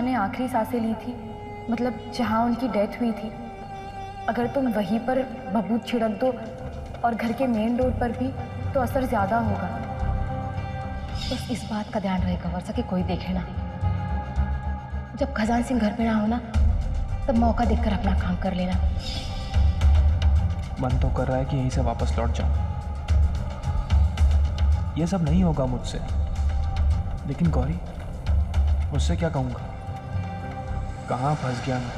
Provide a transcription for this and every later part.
माँ ने आखिरी सांसें ली थी, मतलब जहाँ उनकी डेथ हुई थी, अगर तुम वहीं पर बबूत छिड़क दो और घर के मेन डोर पर भी, तो असर ज़्यादा होगा। बस इस बात का ध्यान रहेगा वर्षा कि कोई देखे ना। जब खजान सिंह घर पे ना हो ना, तब मौका देखकर अपना काम कर लेना। मन तो कर रहा है कि यहीं से वापस लौट जाऊं। ये सब नहीं होगा मुझसे, लेकिन गौरी, मुझसे क्या कहूँगा? कहाँ फंस गया मैं?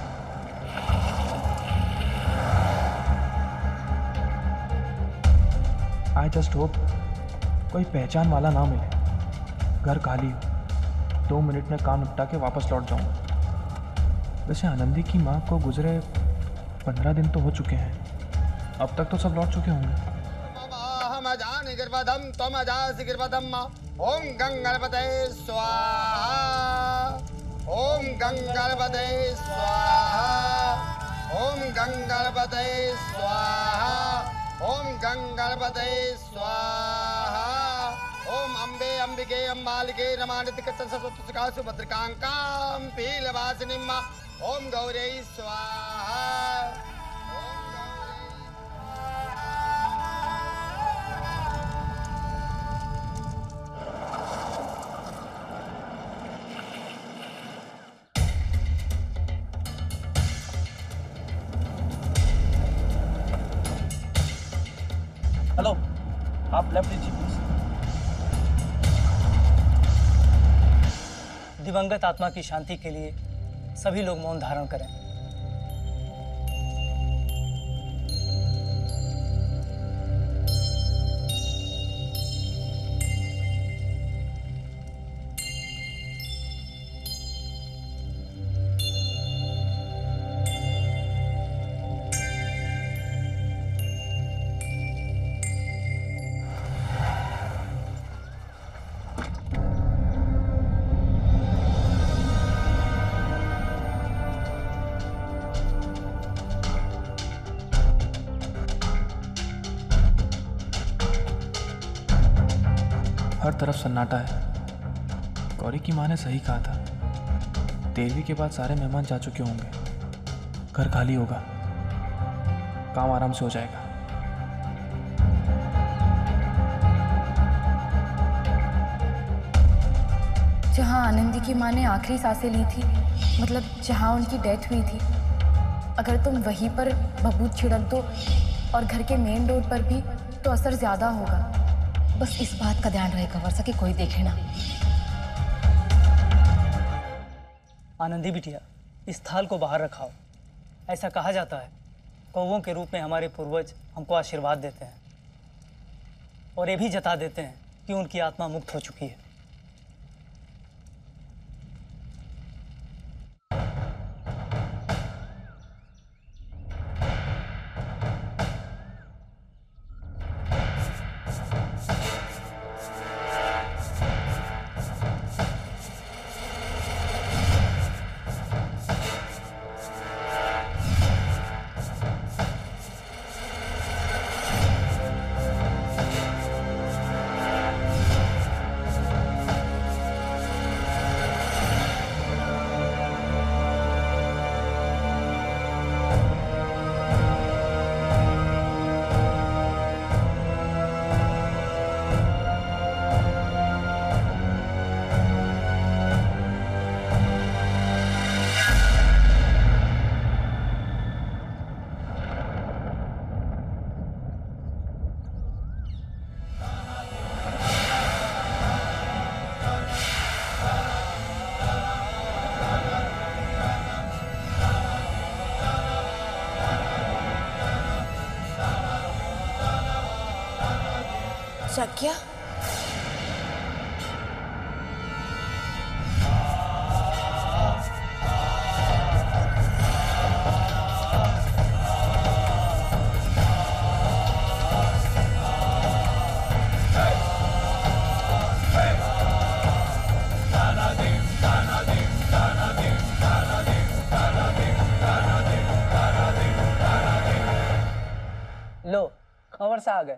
आई जस्ट होप कोई पहचान वाला ना मिले, घर खाली हो, 2 मिनट में काम निपटा के वापस लौट जाऊंगा। वैसे आनंदी की माँ को गुजरे 15 दिन तो हो चुके हैं, अब तक तो सब लौट चुके होंगे। ओम गंगणपते स्वाहा, ओम गंगणपते स्वाहा, ओम गंगणपते स्वाहा, ओम गंगणपते स्वाहा, ओम अम्बे अंबिके अम्बालिके नमानिति कच्चसुका सुभद्रकांकां पीलवासिनीं ओम गौरै स्वाहा। हेलो, आप लेफ्ट लीजिए प्लीज। दिवंगत आत्मा की शांति के लिए सभी लोग मौन धारण करें। हर तरफ सन्नाटा है। गौरी की माँ ने सही कहा था, 13वीं के बाद सारे मेहमान जा चुके होंगे, घर खाली होगा, काम आराम से हो जाएगा। जहाँ आनंदी की माँ ने आखिरी सांसें ली थी, मतलब जहाँ उनकी डेथ हुई थी, अगर तुम वहीं पर बबूत छिड़क दो और घर के मेन डोर पर भी, तो असर ज़्यादा होगा। बस इस बात का ध्यान रहेगा वर्षा कि कोई देखे ना। आनंदी बिटिया, इस थाल को बाहर रखाओ। ऐसा कहा जाता है, कौवों के रूप में हमारे पूर्वज हमको आशीर्वाद देते हैं और ये भी जता देते हैं कि उनकी आत्मा मुक्त हो चुकी है। शक्या, लो, खबर से आ गए।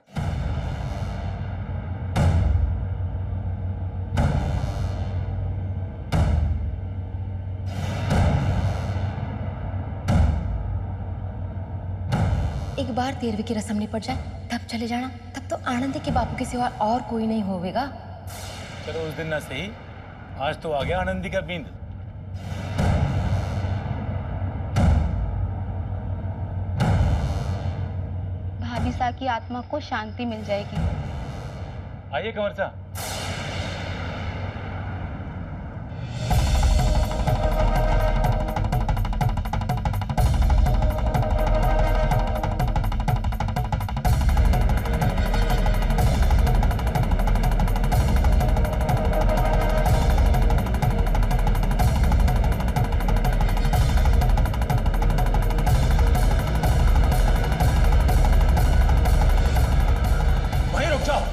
एक बार 13वीं की रस्म निपट जाए तब चले जाना। तब तो आनंदी के बापू के सिवा और कोई नहीं होवेगा। चलो उस दिन ना सही, आज तो आ गया आनंदी का बिंद। भाभी सा की आत्मा को शांति मिल जाएगी। आइए कंवर साहब। वहीं रुक जाओ।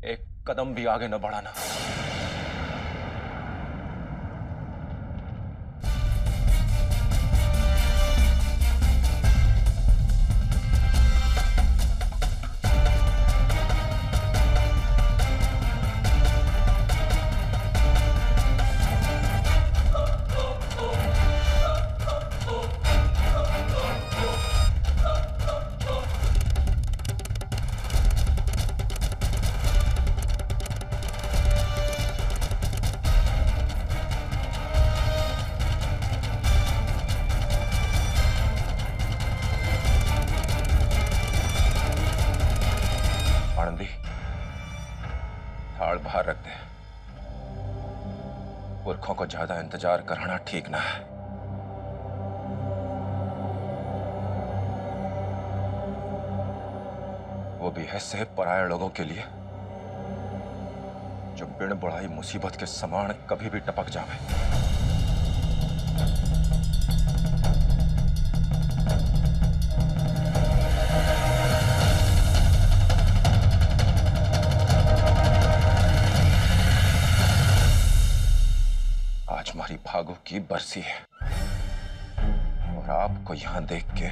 एक कदम भी आगे न बढ़ाना। आनंदी, थाल बाहर रख दे। पुरखों को ज्यादा इंतजार कराना ठीक ना है। वो भी ऐसे पराये लोगों के लिए जो बिन बुढ़ाई मुसीबत के समान कभी भी टपक जावे। आज हमारी भागो की बरसी है और आपको यहां देख के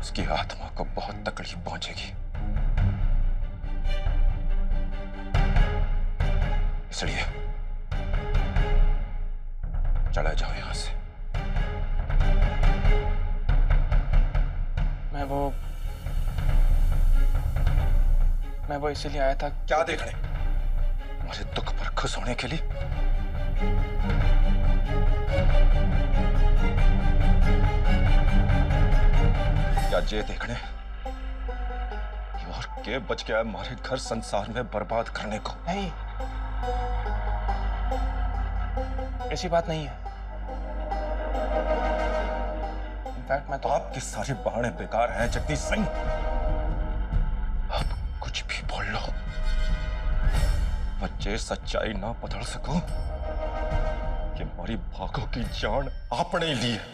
उसकी आत्मा को बहुत तकलीफ पहुंचेगी। इसलिए चले जाओ यहां से। मैं वो इसीलिए आया था। क्या देखने? मुझे दुख पर खुश होने के लिए। या जे देखने कि और के बच गया हमारे घर संसार में बर्बाद करने को। नहीं, ऐसी बात नहीं है। इनफैक्ट मैं तो आपके सारे बहाने बेकार हैं जगदीश सिंह। आप कुछ भी बोल लो, बच्चे सच्चाई ना बदल सको कि हमारी भागों की जान आपने ली है।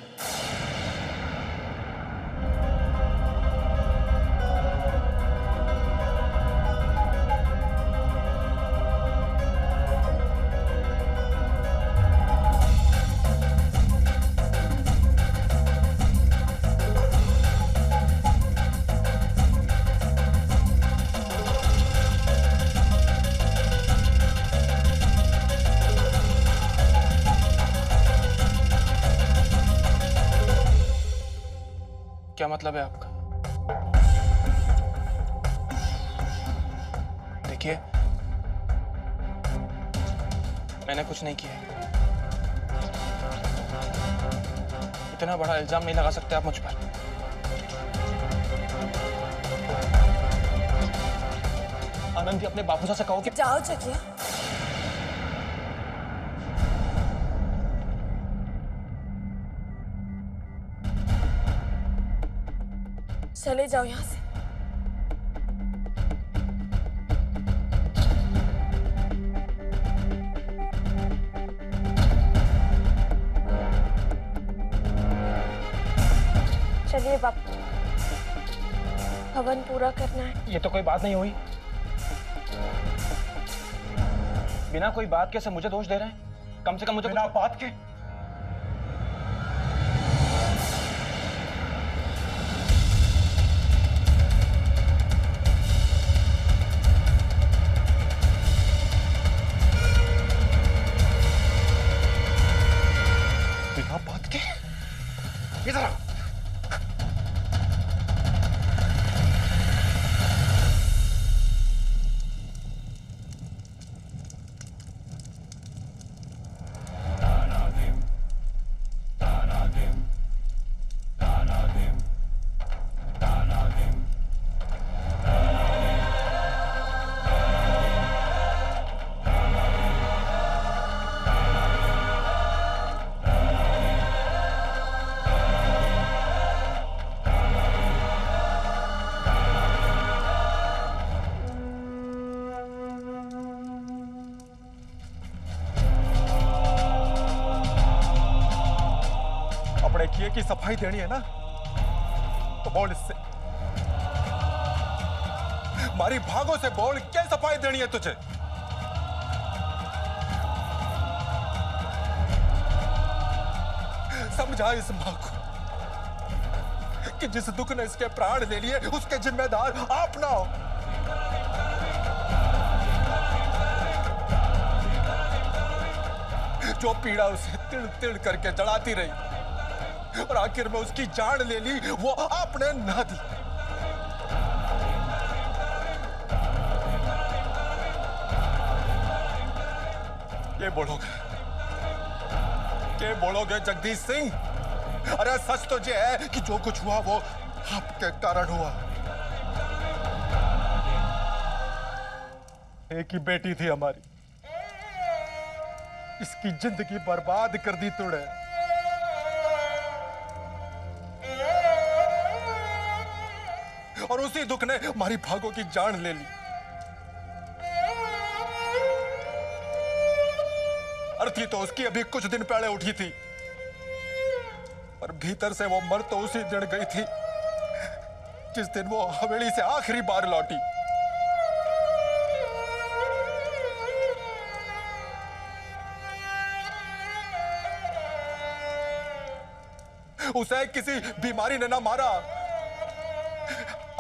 क्या मतलब है आपका? देखिए, मैंने कुछ नहीं किया। इतना बड़ा इल्जाम नहीं लगा सकते आप मुझ पर। आनंद जी, अपने बापूसा से कहो कि जाओ जकिया। चले जाओ यहां से। चलिए बापू, हवन पूरा करना है। ये तो कोई बात नहीं हुई। बिना कोई बात के सब मुझे दोष दे रहे हैं। कम से कम मुझे बिना बात के कपड़े किए की सफाई देनी है ना, तो बोल इससे। मारी भागों से बोल, क्या सफाई देनी है तुझे? समझा इस मां को कि जिस दुख ने इसके प्राण ले लिए उसके जिम्मेदार आप ना हो। जो पीड़ा उसे तिड़ तिड़ करके जलाती रही और आखिर में उसकी जान ले ली, वो आपने ना दी। ये बोलोगे जगदीश सिंह? अरे सच तो ये है कि जो कुछ हुआ वो आपके कारण हुआ। एक ही बेटी थी हमारी, इसकी जिंदगी बर्बाद कर दी तूने। और उसी दुख ने हमारी भागों की जान ले ली। अर्थी तो उसकी अभी कुछ दिन पहले उठी थी, पर भीतर से वो मर तो उसी दिन गई थी जिस दिन वो हवेली से आखिरी बार लौटी। उसे किसी बीमारी ने ना मारा,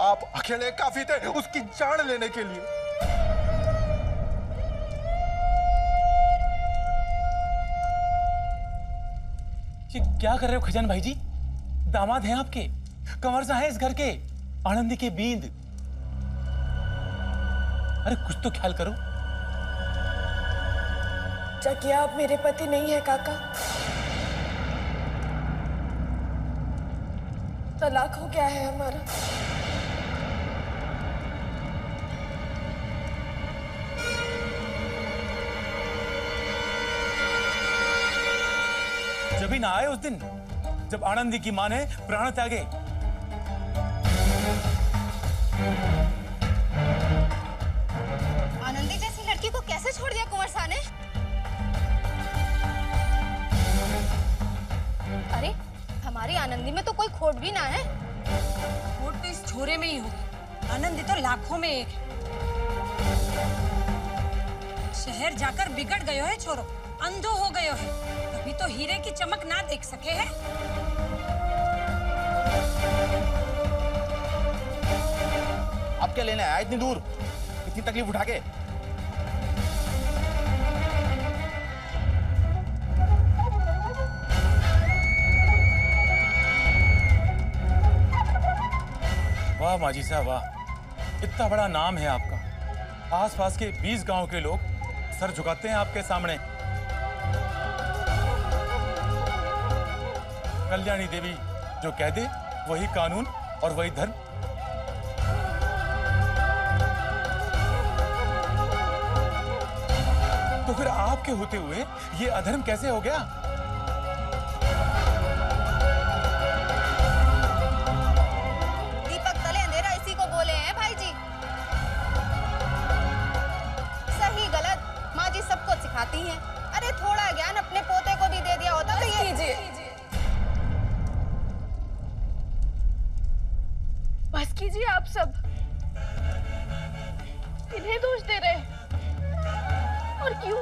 आप अकेले काफी थे उसकी जान लेने के लिए। ये क्या कर रहे हो खजान भाई जी? दामाद हैं आपके, कंवरसा है इस घर के, आनंदी के बींद। अरे कुछ तो ख्याल करो। क्या आप मेरे पति नहीं है काका? तलाक हो गया है हमारा। जब ही ना आए उस दिन जब आनंदी की मां ने प्राण त्यागे। आनंदी जैसी लड़की को कैसे छोड़ दिया कुंवर साहब ने? अरे हमारी आनंदी में तो कोई खोट भी ना है। खोट तो इस छोरे में ही होगी। आनंदी तो लाखों में एक है। शहर जाकर बिगड़ गयो है छोरो, अंधो हो गयो है, तभी तो हीरे की चमक ना देख सके है। अब क्या लेने आया इतनी दूर, इतनी तकलीफ उठा के? वाह माजी साहब वाह, इतना बड़ा नाम है आपका। आसपास के 20 गांव के लोग सर झुकाते हैं आपके सामने। कल्याणी देवी जो कह दे वही कानून और वही धर्म। तो फिर आपके होते हुए ये अधर्म कैसे हो गया? दीपक तले अंधेरा इसी को बोले हैं भाई जी। सही गलत माँ जी सबको सिखाती हैं। अरे थोड़ा ज्ञान अपने पोते को भी दे दिया होता तो ये बस कीजिए आप सब। इन्हें दोष दे रहे हैं। और क्यों?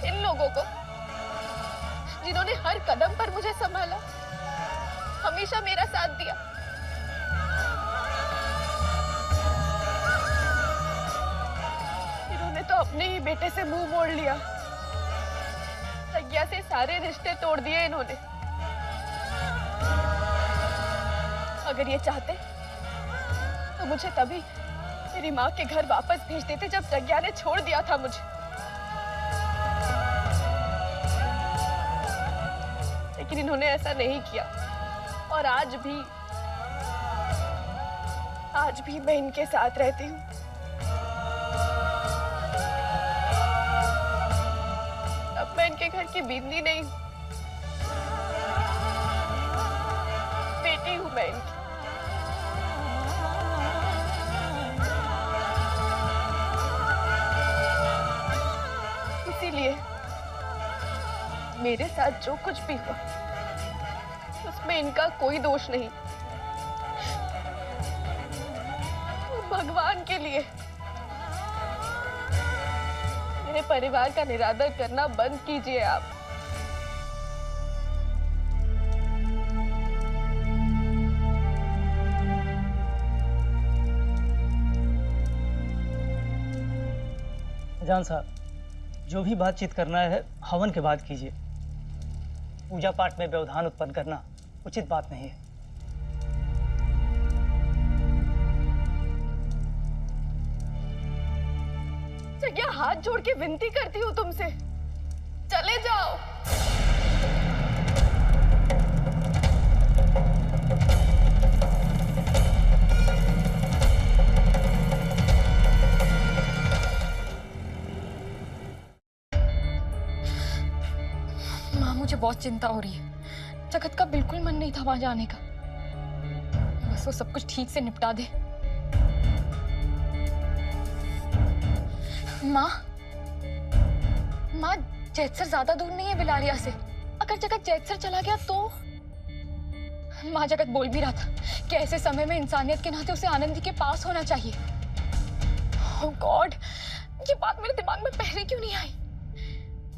इन लोगों को जिन्होंने हर कदम पर मुझे संभाला, हमेशा मेरा साथ दिया। इन्होंने तो अपने ही बेटे से मुंह मोड़ लिया। प्रज्ञा से सारे रिश्ते तोड़ दिए इन्होंने। अगर ये चाहते तो मुझे तभी मेरी माँ के घर वापस भेज देते जब प्रज्ञा ने छोड़ दिया था मुझे। लेकिन इन्होंने ऐसा नहीं किया और आज भी मैं इनके साथ रहती हूँ। अब मैं इनके घर की बींदी नहीं, बेटी हूँ मैं इनकी। मेरे साथ जो कुछ भी हुआ उसमें इनका कोई दोष नहीं। भगवान के लिए मेरे परिवार का निरादर करना बंद कीजिए आप। जान साहब, जो भी बातचीत करना है हवन के बाद कीजिए। पूजा पाठ में व्यवधान उत्पन्न करना उचित बात नहीं है। जगह हाथ जोड़ के विनती करती हूँ तुमसे, चले जाओ। माँ, मुझे बहुत चिंता हो रही है। जगत का बिल्कुल मन नहीं था वहां जाने का। बस वो सब कुछ ठीक से निपटा दे। माँ, जैतसर ज्यादा दूर नहीं है बिलारिया से। अगर जगत जैतसर चला गया तो? माँ, जगत बोल भी रहा था कि ऐसे समय में इंसानियत के नाते उसे आनंदी के पास होना चाहिए। ओह गॉड, ये बात मेरे दिमाग में पहले क्यों नहीं आई?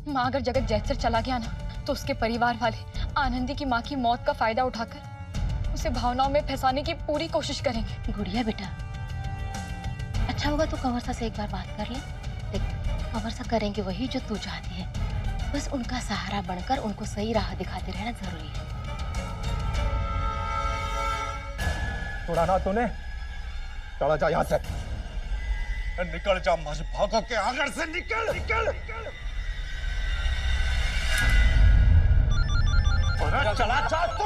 माँ, अगर जगत जैतसर चला गया ना तो उसके परिवार वाले आनंदी की माँ की मौत का फायदा उठाकर उसे भावनाओं में फंसाने की पूरी कोशिश करेंगे। गुड़िया बेटा, अच्छा होगा तो कंवरसा से एक बार बात कर ले। देख, कंवरसा करेंगे वही जो तू चाहती है। बस उनका सहारा बनकर उनको सही राह दिखाते रहना जरूरी है। उड़ाना तूने? चला जा यहाँ से, निकल जा मज भागो के आगे से, निकल निकल। चला जा तो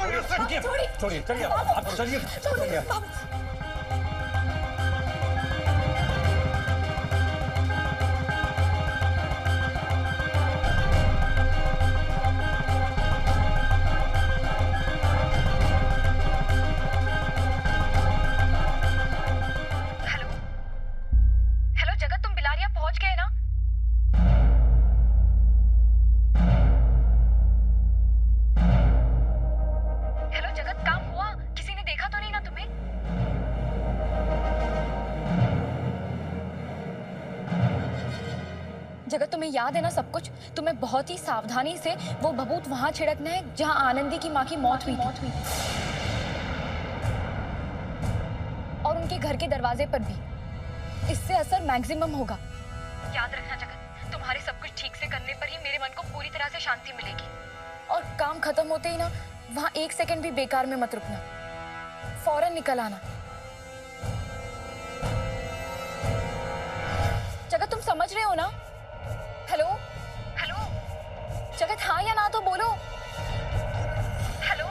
छोड़िए, चलिए आप चलिए। हेलो जगत, तुम बिलारिया पहुंच गए ना? हेलो जगत, काम हुआ? किसी ने देखा तो नहीं ना तुम्हें? जगत, तुम्हें याद है ना सब कुछ? तुम्हें बहुत ही सावधानी से वो भभूत वहां छिड़कना है जहां आनंदी की माँ की मौत हुई थी। और उनके घर के दरवाजे पर भी। इससे असर मैक्सिमम होगा। याद रखना जगत, तुम्हारे सब कुछ ठीक से करने पर ही मेरे मन को पूरी तरह से शांति मिलेगी। और काम खत्म होते ही ना वहां एक सेकंड भी बेकार में मत रुकना, फौरन निकल आना। जगत, तुम समझ रहे हो ना? हेलो हेलो जगत, हाँ या ना तो बोलो। हेलो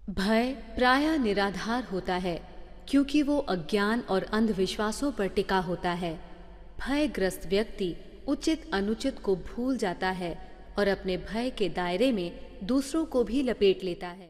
भय प्रायः निराधार होता है क्योंकि वो अज्ञान और अंधविश्वासों पर टिका होता है। भयग्रस्त व्यक्ति उचित अनुचित को भूल जाता है और अपने भय के दायरे में दूसरों को भी लपेट लेता है।